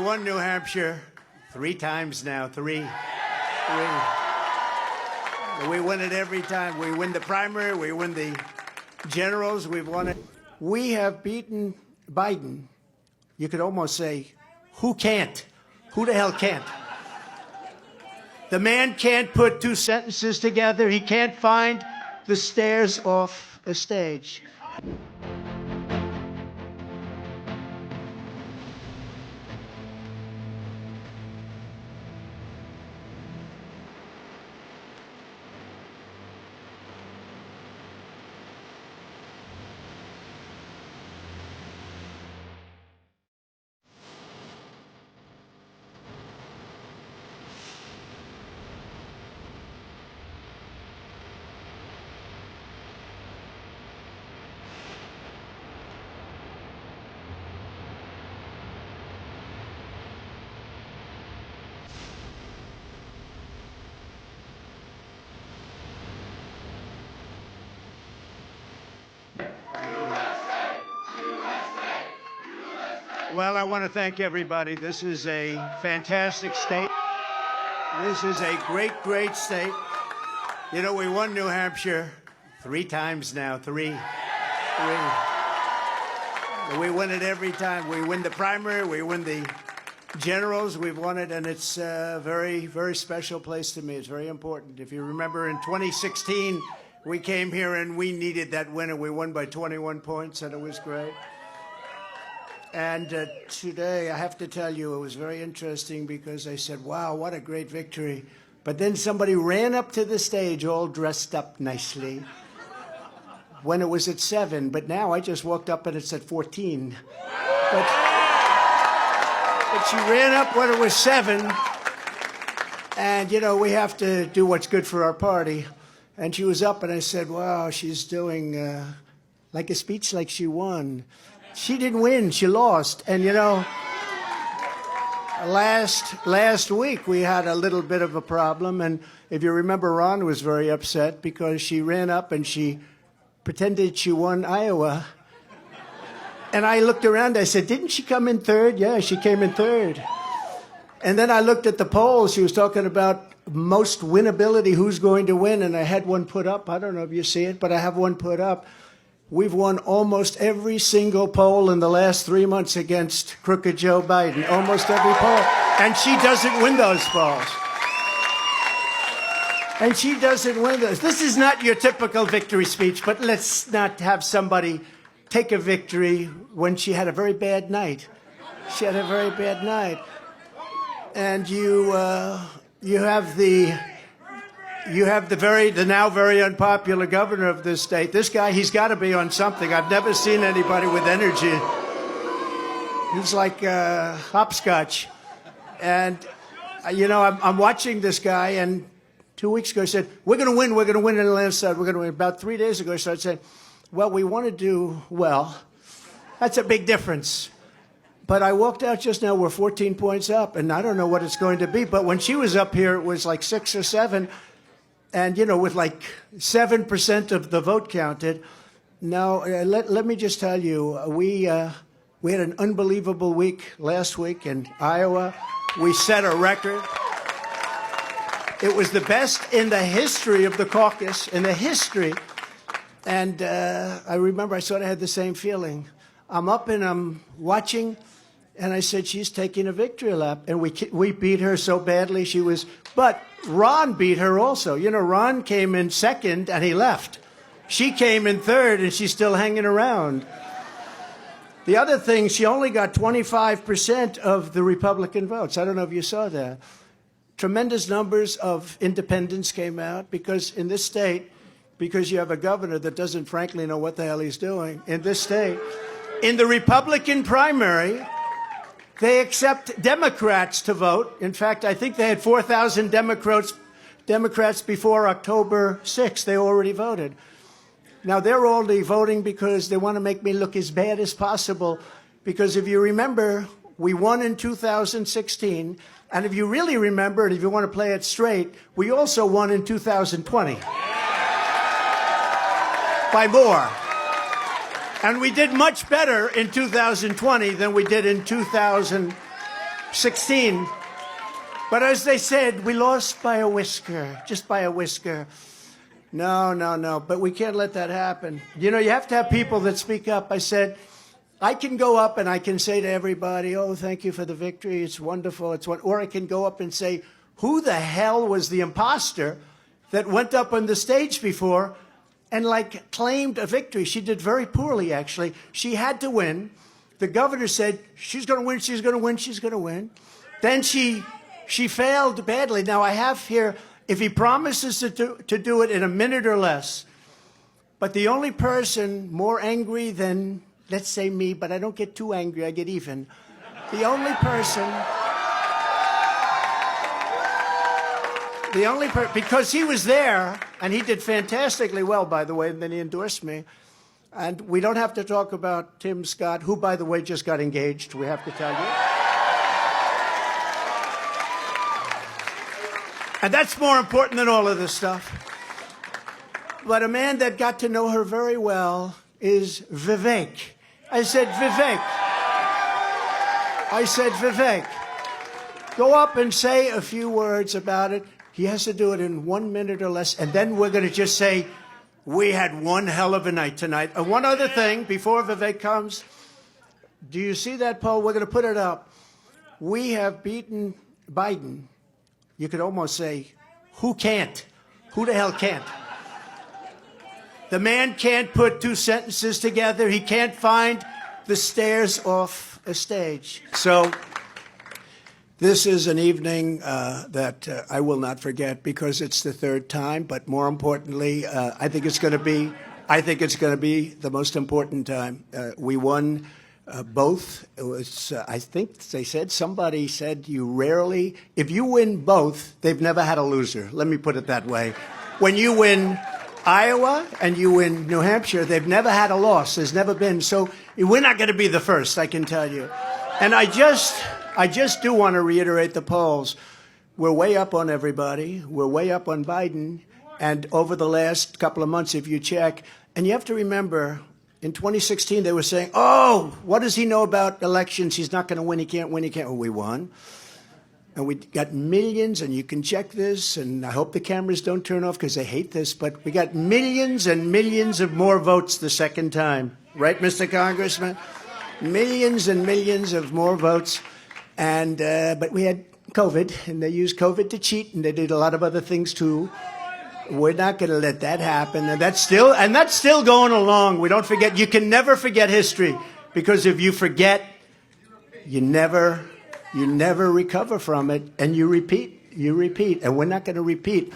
won New Hampshire 3 times now. Three. We win it every time. We win the primary. We win the generals. We've won it. We have beaten Biden. You could almost say, who can't? Who the hell can't? The man can't put 2 sentences together. He can't find the stairs off a stage. Well, I want to thank everybody. This is a fantastic state. This is a great, great state. You know, we won New Hampshire 3 times now. Three. We win it every time. We win the primary. We win the generals. We've won it, and it's a very, very special place to me. It's very important. If you remember, in 2016, we came here and we needed that win, and we won by 21 points, and it was great. And today, I have to tell you, it was very interesting because I said, wow, what a great victory. But then somebody ran up to the stage all dressed up nicely when it was at 7. But now I just walked up and it's at 14. But she ran up when it was 7. And, you know, we have to do what's good for our party. And she was up and I said, wow, she's doing like a speech like she won. She didn't win, she lost. And you know, last week we had a little bit of a problem, and if you remember, Ron was very upset because she ran up and she pretended she won Iowa. And I looked around, I said, didn't she come in 3rd? Yeah, she came in 3rd. And then I looked at the polls. She was talking about most winnability, who's going to win, and I had one put up. I don't know if you see it, but I have one put up. We've won almost every single poll in the last 3 months against crooked Joe Biden. Almost every poll. And she doesn't win those polls. And she doesn't win those. This is not your typical victory speech, but let's not have somebody take a victory when she had a very bad night. She had a very bad night. And you have the now very unpopular governor of this state. This guy, he's got to be on something. I've never seen anybody with energy. He's like hopscotch. And, you know, I'm watching this guy, and 2 weeks ago he said, we're going to win in the landslide, we're going to win. About 3 days ago he started saying, well, we want to do well. That's a big difference. But I walked out just now, we're 14 points up, and I don't know what it's going to be. But when she was up here, it was like 6 or 7. And, you know, with like 7% of the vote counted. Now, let me just tell you, we had an unbelievable week last week in Iowa. We set a record. It was the best in the history of the caucus, in the history. And I remember I sort of had the same feeling. I'm up and I'm watching, and I said, she's taking a victory lap. And we beat her so badly, she was... But Ron beat her also. You know, Ron came in 2nd and he left. She came in 3rd and she's still hanging around. The other thing, she only got 25% of the Republican votes. I don't know if you saw that. Tremendous numbers of independents came out because in this state, because you have a governor that doesn't frankly know what the hell he's doing in this state, in the Republican primary, they accept Democrats to vote. In fact, I think they had 4,000 Democrats before October 6th. They already voted. Now, they're only voting because they want to make me look as bad as possible. Because if you remember, we won in 2016. And if you really remember, and if you want to play it straight, we also won in 2020. By more. And we did much better in 2020 than we did in 2016. 16. But as they said, we lost by a whisker, just by a whisker. No. But we can't let that happen. You know, you have to have people that speak up. I said, I can go up and I can say to everybody, oh, thank you for the victory. It's wonderful. Or I can go up and say, who the hell was the imposter that went up on the stage before and like claimed a victory? She did very poorly, actually. She had to win. The governor said, she's going to win, she's going to win, she's going to win. Then she failed badly. Now I have here, if he promises to do it in a minute or less, but the only person more angry than, let's say me, but I don't get too angry, I get even. The only person, because he was there, and he did fantastically well, by the way, and then he endorsed me. And we don't have to talk about Tim Scott, who, by the way, just got engaged, we have to tell you. And that's more important than all of this stuff. But a man that got to know her very well is Vivek. I said, Vivek, go up and say a few words about it. He has to do it in 1 minute or less. And then we're going to just say, we had one hell of a night tonight. And one other thing, before Vivek comes, do you see that poll? We're going to put it up. We have beaten Biden. You could almost say, who can't? Who the hell can't? The man can't put two sentences together. He can't find the stairs off a stage. So this is an evening that I will not forget because it's the third time. But more importantly, I think it's going to be the most important time. We won both. It was, I think somebody said you rarely, if you win both, they've never had a loser. Let me put it that way. When you win Iowa and you win New Hampshire, they've never had a loss. There's never been. So we're not going to be the first, I can tell you. And I just do want to reiterate the polls. We're way up on everybody. We're way up on Biden. And over the last couple of months, if you check, and you have to remember, in 2016, they were saying, oh, what does he know about elections? He's not going to win. He can't win. He can't. Well, we won. And we got millions, and you can check this, and I hope the cameras don't turn off because they hate this, but we got millions and millions of more votes the second time. Right, Mr. Congressman? Millions and millions of more votes. And but we had COVID, and they used COVID to cheat, and they did a lot of other things, too. We're not going to let that happen. And that's still going along. We don't forget. You can never forget history, because if you forget, you never recover from it, and you repeat, and we're not going to repeat.